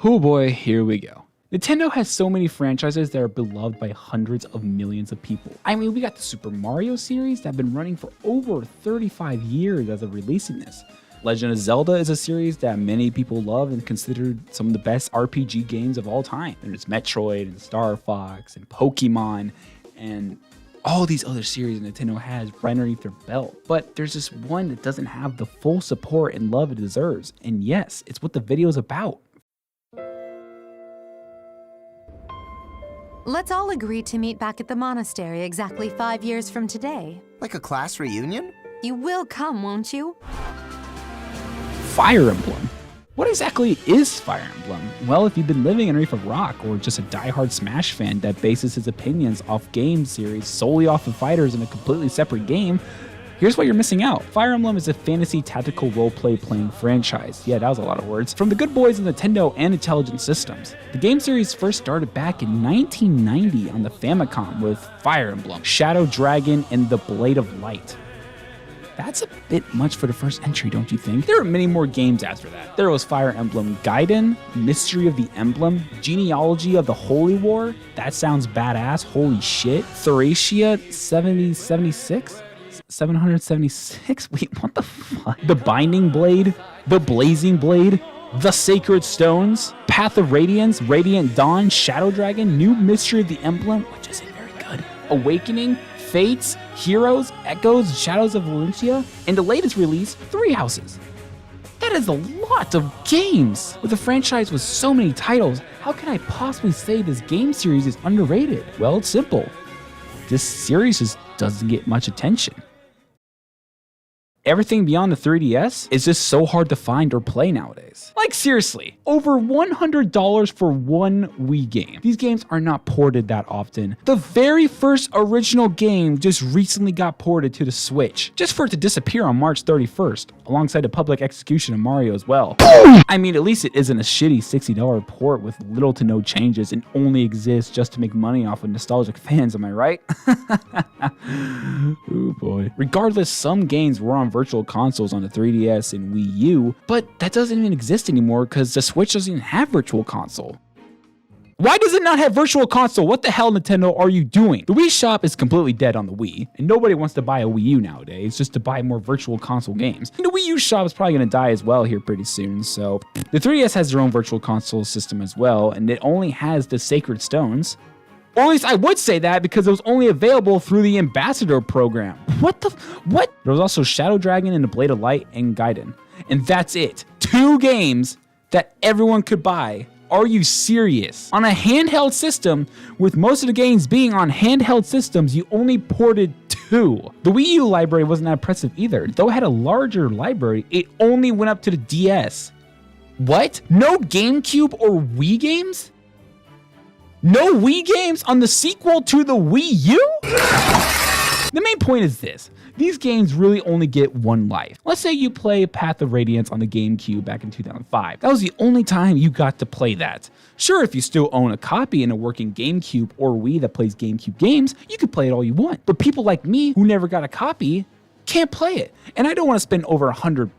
Oh boy, here we go. Nintendo has so many franchises that are beloved by hundreds of millions of people. I mean, we got the Super Mario series that have been running for over 35 years as of releasing this. Legend of Zelda is a series that many people love and considered some of the best RPG games of all time. There's Metroid and Star Fox and Pokemon and all these other series Nintendo has right underneath their belt. But there's this one that doesn't have the full support and love it deserves. And yes, it's what the video is about. Let's all agree to meet back at the monastery exactly 5 years from today. Like a class reunion? You will come, won't you? Fire Emblem. What exactly is Fire Emblem? Well, if you've been living underneath a rock or just a diehard Smash fan that bases his opinions off game series solely off of fighters in a completely separate game, here's what you're missing out. Fire Emblem is a fantasy tactical roleplay playing franchise. Yeah, that was a lot of words. From the good boys of Nintendo and Intelligent Systems. The game series first started back in 1990 on the Famicom with Fire Emblem, Shadow Dragon, and the Blade of Light. That's a bit much for the first entry, don't you think? There were many more games after that. There was Fire Emblem Gaiden, Mystery of the Emblem, Genealogy of the Holy War. That sounds badass, holy shit. Thracia 776? Wait, what the fuck? The Binding Blade, The Blazing Blade, The Sacred Stones, Path of Radiance, Radiant Dawn, Shadow Dragon, New Mystery of the Emblem, which isn't very good, Awakening, Fates, Heroes, Echoes, Shadows of Valencia, and the latest release, Three Houses. That is a lot of games! With a franchise with so many titles, how can I possibly say this game series is underrated? Well, it's simple. This series just doesn't get much attention. Everything beyond the 3DS is just so hard to find or play nowadays. Like seriously, over $100 for one Wii game. These games are not ported that often. The very first original game just recently got ported to the Switch, just for it to disappear on March 31st, alongside the public execution of Mario as well. I mean, at least it isn't a shitty $60 port with little to no changes and only exists just to make money off of nostalgic fans, am I right? Oh boy. Regardless, some games were on virtual consoles on the 3DS and Wii U, but that doesn't even exist anymore because the Switch doesn't even have virtual console. Why does it not have virtual console? What the hell, Nintendo, are you doing? The Wii shop is completely dead on the Wii, and nobody wants to buy a Wii U nowadays just to buy more virtual console games. And the Wii U shop is probably going to die as well here pretty soon, so the 3DS has their own virtual console system as well, and it only has the Sacred Stones. Or at least I would say that because it was only available through the Ambassador program. What? There was also Shadow Dragon and the Blade of Light and Gaiden. And that's it. 2 games that everyone could buy. Are you serious? On a handheld system, with most of the games being on handheld systems, you only ported 2. The Wii U library wasn't that impressive either. Though it had a larger library, it only went up to the DS. What? No GameCube or Wii games? No Wii games on the sequel to the Wii U? The main point is this. These games really only get one life. Let's say you play Path of Radiance on the GameCube back in 2005. That was the only time you got to play that. Sure, if you still own a copy in a working GameCube or Wii that plays GameCube games, you can play it all you want. But people like me who never got a copy can't play it. And I don't want to spend over $100.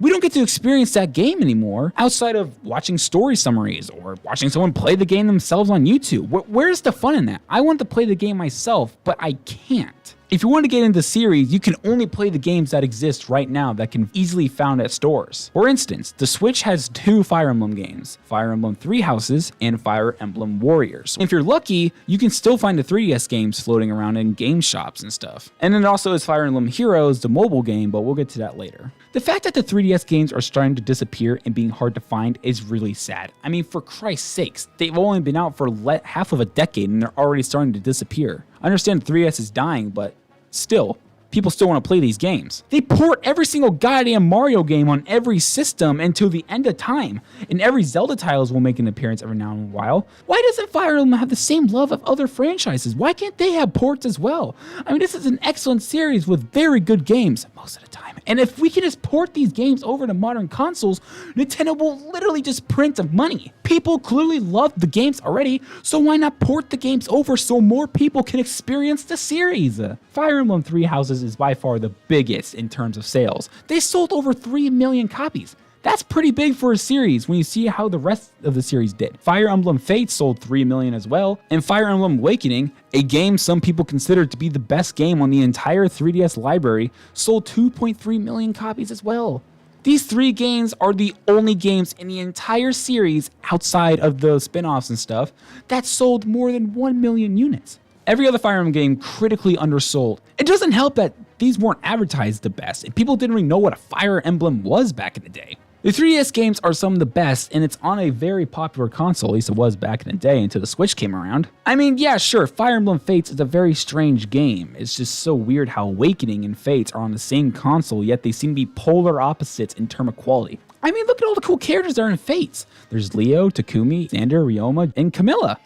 We don't get to experience that game anymore outside of watching story summaries or watching someone play the game themselves on YouTube. Where's the fun in that? I want to play the game myself, but I can't. If you want to get into the series, you can only play the games that exist right now that can easily found at stores. For instance, the Switch has 2 Fire Emblem games, Fire Emblem Three Houses and Fire Emblem Warriors. If you're lucky, you can still find the 3DS games floating around in game shops and stuff. And then also is Fire Emblem Heroes, the mobile game, but we'll get to that later. The fact that the 3DS games are starting to disappear and being hard to find is really sad. I mean, for Christ's sakes, they've only been out for half of a decade and they're already starting to disappear. I understand the 3DS is dying, but still, people still want to play these games. They port every single goddamn Mario game on every system until the end of time, and every Zelda titles will make an appearance every now and a while. Why doesn't Fire Emblem have the same love of other franchises? Why can't they have ports as well? I mean, this is an excellent series with very good games most of the time. And if we can just port these games over to modern consoles, Nintendo will literally just print money. People clearly love the games already, so why not port the games over so more people can experience the series? Fire Emblem Three Houses is by far the biggest in terms of sales. They sold over 3 million copies. That's pretty big for a series when you see how the rest of the series did. Fire Emblem Fates sold 3 million as well, and Fire Emblem Awakening, a game some people consider to be the best game on the entire 3DS library, sold 2.3 million copies as well. These 3 games are the only games in the entire series outside of the spin-offs and stuff that sold more than 1 million units. Every other Fire Emblem game critically undersold. It doesn't help that these weren't advertised the best, and people didn't really know what a Fire Emblem was back in the day. The 3DS games are some of the best, and it's on a very popular console, at least it was back in the day until the Switch came around. I mean, yeah, sure, Fire Emblem Fates is a very strange game. It's just so weird how Awakening and Fates are on the same console, yet they seem to be polar opposites in terms of quality. I mean, look at all the cool characters that are in Fates. There's Leo, Takumi, Xander, Ryoma, and Camilla.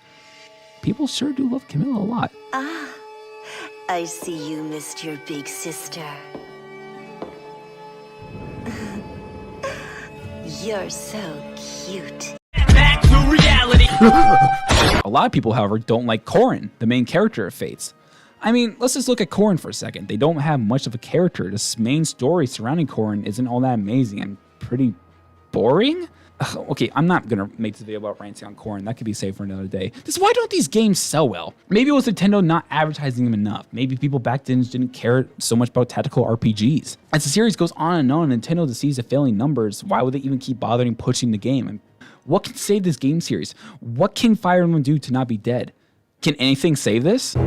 People sure do love Camilla a lot. Ah, I see you missed your big sister. You're so cute. Back to reality. A lot of people, however, don't like Corrin, the main character of Fates. I mean, let's just look at Corrin for a second. They don't have much of a character. The main story surrounding Corrin isn't all that amazing and pretty boring. Okay, I'm not gonna make this video about ranting on Corrin. That could be saved for another day. Just why don't these games sell well? Maybe it was Nintendo not advertising them enough. Maybe people back then didn't care so much about tactical RPGs. As the series goes on and on, Nintendo sees the failing numbers. Why would they even keep bothering pushing the game? And what can save this game series? What can Fire Emblem do to not be dead? Can anything save this?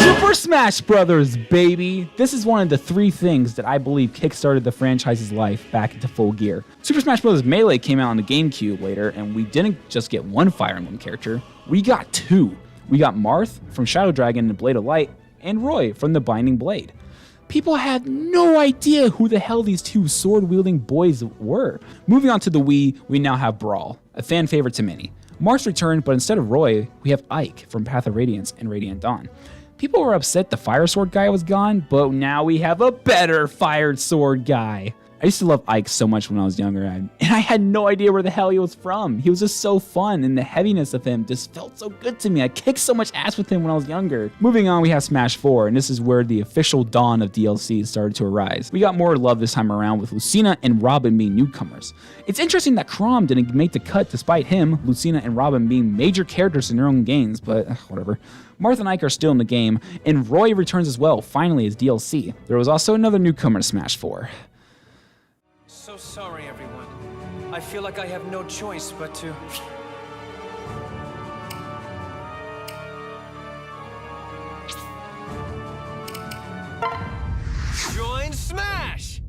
Super Smash Brothers, baby! This is one of the 3 things that I believe kickstarted the franchise's life back into full gear. Super Smash Bros. Melee came out on the GameCube later, and we didn't just get 1 Fire Emblem character, we got 2. We got Marth from Shadow Dragon and Blade of Light, and Roy from the Binding Blade. People had no idea who the hell these 2 sword-wielding boys were. Moving on to the Wii, we now have Brawl, a fan favorite to many. Marth's returned, but instead of Roy, we have Ike from Path of Radiance and Radiant Dawn. People were upset the Fire Sword guy was gone, but now we have a better Fire Sword guy. I used to love Ike so much when I was younger, and I had no idea where the hell he was from. He was just so fun, and the heaviness of him just felt so good to me. I kicked so much ass with him when I was younger. Moving on, we have Smash 4, and this is where the official dawn of DLC started to arise. We got more love this time around with Lucina and Robin being newcomers. It's interesting that Chrom didn't make the cut despite him, Lucina and Robin being major characters in their own games, but whatever. Marth and Ike are still in the game, and Roy returns as well, finally as DLC. There was also another newcomer to Smash 4. So sorry, everyone. I feel like I have no choice but to... Join Smash!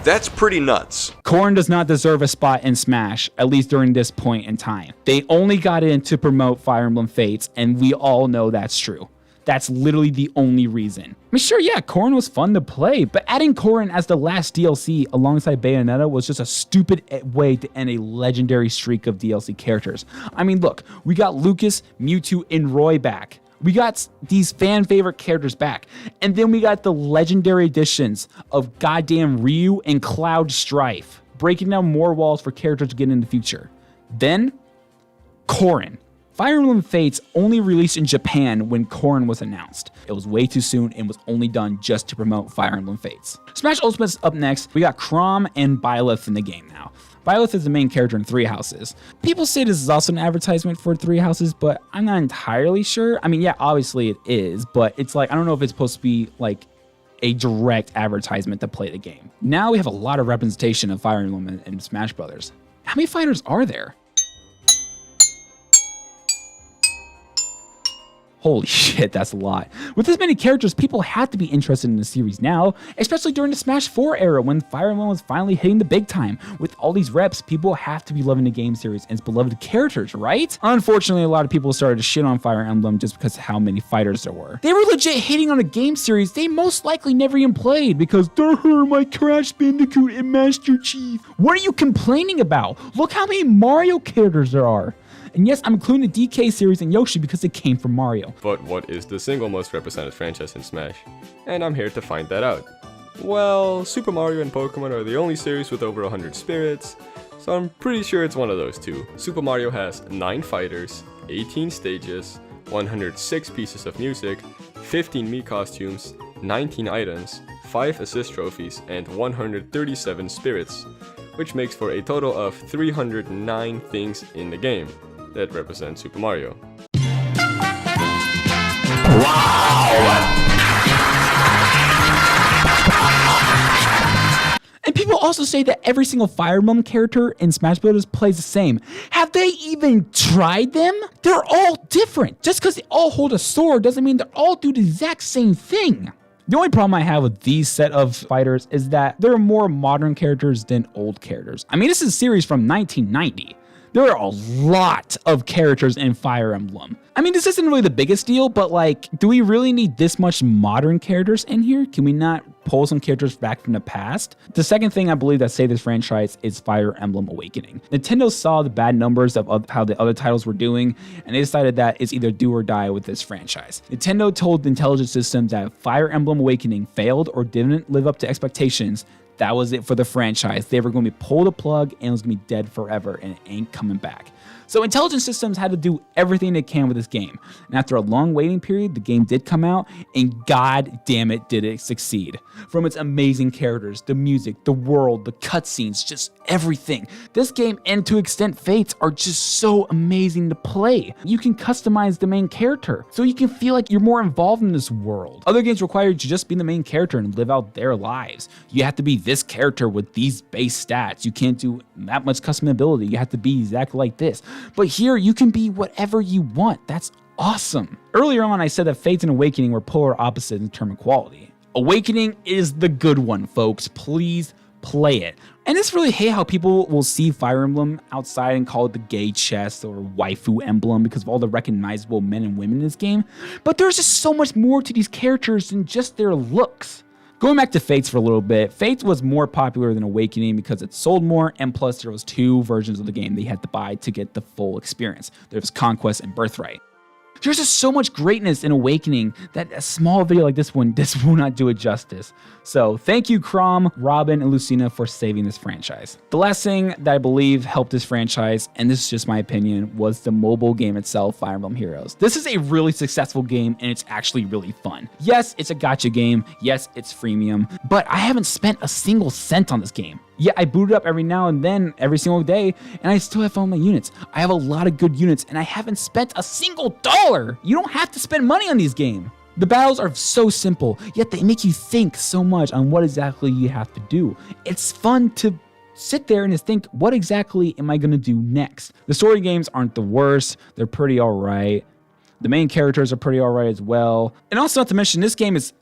That's pretty nuts. Corrin does not deserve a spot in Smash, at least during this point in time. They only got in to promote Fire Emblem Fates, and we all know that's true. That's literally the only reason. I mean, sure, yeah, Corrin was fun to play, but adding Corrin as the last DLC alongside Bayonetta was just a stupid way to end a legendary streak of DLC characters. I mean, look, we got Lucas, Mewtwo, and Roy back. We got these fan favorite characters back. And then we got the legendary additions of goddamn Ryu and Cloud Strife, breaking down more walls for characters to get in the future. Then, Corrin. Fire Emblem Fates only released in Japan when Corrin was announced. It was way too soon and was only done just to promote Fire Emblem Fates. Smash Ultimate's up next. We got Chrom and Byleth in the game now. Byleth is the main character in Three Houses. People say this is also an advertisement for Three Houses, but I'm not entirely sure. I mean, yeah, obviously it is, but it's like, I don't know if it's supposed to be like a direct advertisement to play the game. Now we have a lot of representation of Fire Emblem and Smash Brothers. How many fighters are there? Holy shit, that's a lot. With this many characters, people have to be interested in the series now, especially during the Smash 4 era when Fire Emblem was finally hitting the big time. With all these reps, people have to be loving the game series and its beloved characters, right? Unfortunately, a lot of people started to shit on Fire Emblem just because of how many fighters there were. They were legit hating on a game series they most likely never even played because they're my Crash Bandicoot and Master Chief. What are you complaining about? Look how many Mario characters there are. And yes, I'm including the DK series and Yoshi because they came from Mario. But what is the single most represented franchise in Smash? And I'm here to find that out. Well, Super Mario and Pokemon are the only series with over 100 spirits, so I'm pretty sure it's one of those two. Super Mario has 9 fighters, 18 stages, 106 pieces of music, 15 Mii costumes, 19 items, 5 assist trophies, and 137 spirits, which makes for a total of 309 things in the game that represent Super Mario. And people also say that every single Fire Emblem character in Smash Bros. Plays the same. Have they even tried them? They're all different. Just because they all hold a sword doesn't mean they all do the exact same thing. The only problem I have with these set of fighters is that there are more modern characters than old characters. I mean, this is a series from 1990. There are a lot of characters in Fire Emblem. I mean, this isn't really the biggest deal, but like, do we really need this much modern characters in here? Can we not pull some characters back from the past? The second thing I believe that saved this franchise is Fire Emblem Awakening. Nintendo saw the bad numbers of how the other titles were doing, and they decided that it's either do or die with this franchise. Nintendo told the intelligence systems that if Fire Emblem Awakening failed or didn't live up to expectations, that was it for the franchise. They were going to be pull the plug and it was going to be dead forever and it ain't coming back. So Intelligent Systems had to do everything they can with this game. And after a long waiting period, the game did come out, and god damn it did it succeed. From its amazing characters, the music, the world, the cutscenes, just everything. This game and to extent Fates are just so amazing to play. You can customize the main character, so you can feel like you're more involved in this world. Other games require you to just be the main character and live out their lives. You have to be this character with these base stats. You can't do that much customability. You have to be exactly like this. But here, you can be whatever you want. That's awesome. Earlier on, I said that Fates and Awakening were polar opposites in terms of quality. Awakening is the good one, folks. Please play it. And it's really hate how people will see Fire Emblem outside and call it the gay chest or waifu emblem because of all the recognizable men and women in this game. But there's just so much more to these characters than just their looks. Going back to Fates for a little bit, Fates was more popular than Awakening because it sold more, and plus there was 2 versions of the game they had to buy to get the full experience. There was Conquest and Birthright. There's just so much greatness in Awakening that a small video like this one will not do it justice. So thank you, Chrom, Robin, and Lucina for saving this franchise. The last thing that I believe helped this franchise, and this is just my opinion, was the mobile game itself, Fire Emblem Heroes. This is a really successful game, and it's actually really fun. Yes, it's a gacha game. Yes, it's freemium, but I haven't spent a single cent on this game. Yeah, I boot it up every now and then, every single day, and I still have fun with my units. I have a lot of good units, and I haven't spent a single dollar. You don't have to spend money on these games. The battles are so simple, yet they make you think so much on what exactly you have to do. It's fun to sit there and just think, what exactly am I going to do next? The story games aren't the worst. They're pretty all right. The main characters are pretty all right as well. And also not to mention, this game is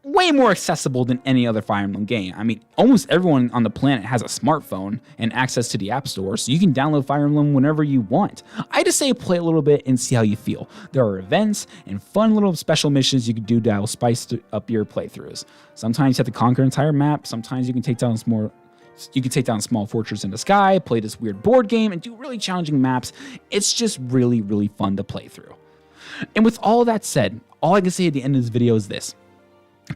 way more accessible than any other Fire Emblem game. I mean, almost everyone on the planet has a smartphone and access to the App Store, so you can download Fire Emblem whenever you want. I just say play a little bit and see how you feel. There are events and fun little special missions you can do that will spice up your playthroughs. Sometimes you have to conquer an entire map. Sometimes you can take down a small fortress in the sky, play this weird board game, and do really challenging maps. It's just really, really fun to play through. And with all that said, all I can say at the end of this video is this.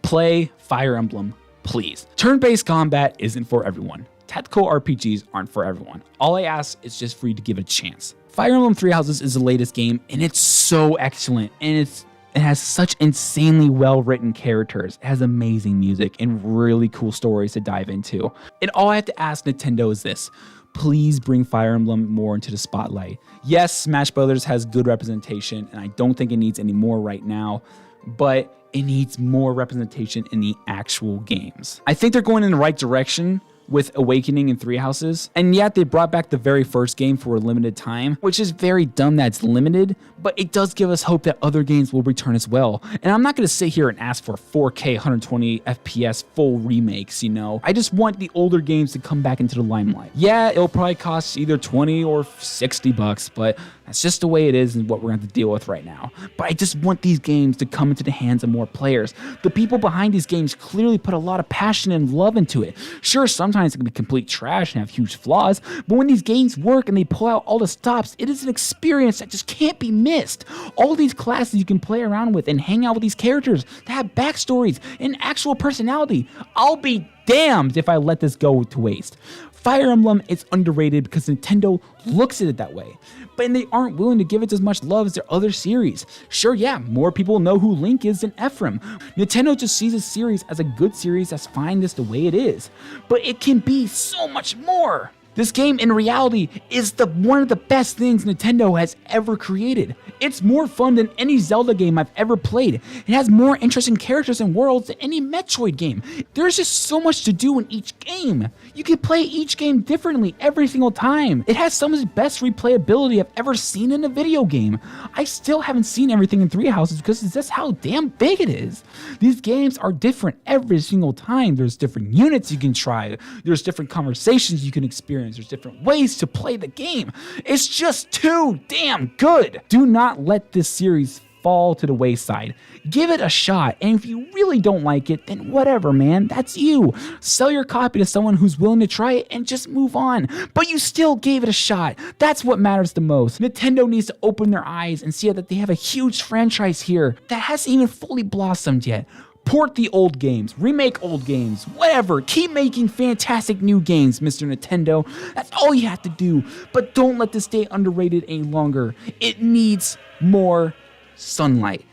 Play Fire Emblem, please. Turn-based combat isn't for everyone. Tactical RPGs aren't for everyone. All I ask is just for you to give it a chance. Fire Emblem Three Houses is the latest game, and it's so excellent, and it has such insanely well-written characters. It has amazing music and really cool stories to dive into. And all I have to ask Nintendo is this. Please bring Fire Emblem more into the spotlight. Yes, Smash Bros. Has good representation, and I don't think it needs any more right now, but it needs more representation in the actual games. I think they're going in the right direction with Awakening and Three Houses, and yet they brought back the very first game for a limited time, which is very dumb that it's limited, but it does give us hope that other games will return as well. And I'm not going to sit here and ask for 4K 120 FPS full remakes, you know. I just want the older games to come back into the limelight. Yeah, it'll probably cost either 20 or 60 bucks, but that's just the way it is and what we're going to have to deal with right now. But I just want these games to come into the hands of more players. The people behind these games clearly put a lot of passion and love into it. Sure, sometimes it can be complete trash and have huge flaws, but when these games work and they pull out all the stops, it is an experience that just can't be missed. All these classes you can play around with and hang out with these characters that have backstories and actual personality. I'll be damned if I let this go to waste. Fire Emblem is underrated because Nintendo looks at it that way, but they aren't willing to give it as much love as their other series. Sure, yeah, more people know who Link is than Ephraim. Nintendo just sees this series as a good series that's fine just the way it is, but it can be so much more. This game, in reality, is one of the best things Nintendo has ever created. It's more fun than any Zelda game I've ever played. It has more interesting characters and worlds than any Metroid game. There's just so much to do in each game. You can play each game differently every single time. It has some of the best replayability I've ever seen in a video game. I still haven't seen everything in Three Houses because it's just how damn big it is. These games are different every single time. There's different units you can try. There's different conversations you can experience. There's different ways to play the game. It's just too damn good. Do not let this series fall to the wayside. Give it a shot, and if you really don't like it, then whatever, man, that's you. Sell your copy to someone who's willing to try it and just move on. But you still gave it a shot. That's what matters the most. Nintendo needs to open their eyes and see that they have a huge franchise here that hasn't even fully blossomed yet. Port the old games, remake old games, whatever. Keep making fantastic new games, Mr. Nintendo. That's all you have to do. But don't let this stay underrated any longer. It needs more sunlight.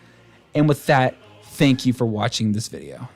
And with that, thank you for watching this video.